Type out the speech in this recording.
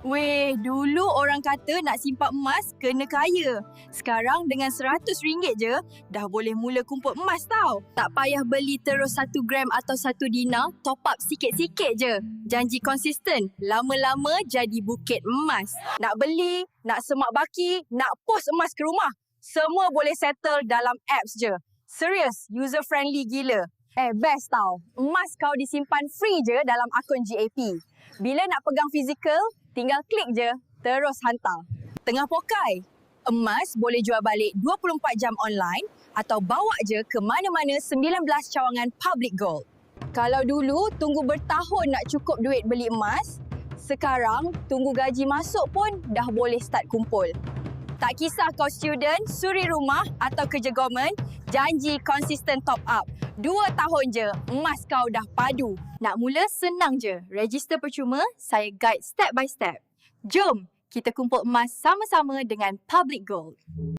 Weh, dulu orang kata nak simpan emas kena kaya. Sekarang dengan RM100 je, dah boleh mula kumpul emas tau. Tak payah beli terus 1 gram atau 1 dinar, top up sikit-sikit je. Janji konsisten, lama-lama jadi bukit emas. Nak beli, nak semak baki, nak post emas ke rumah, semua boleh settle dalam apps je. Serius, user friendly gila. Best tau. Emas kau disimpan free je dalam akun GAP. Bila nak pegang fizikal, tinggal klik je, terus hantar. Tengah pokai? Emas boleh jual balik 24 jam online atau bawa je ke mana-mana 19 cawangan public gold. Kalau dulu tunggu bertahun nak cukup duit beli emas, sekarang tunggu gaji masuk pun dah boleh start kumpul. Tak kisah kau student, suri rumah atau kerja government, janji konsisten top up. 2 tahun je, emas kau dah padu. Nak mula senang je. Register percuma, saya guide step by step. Jom, kita kumpul emas sama-sama dengan Public Gold.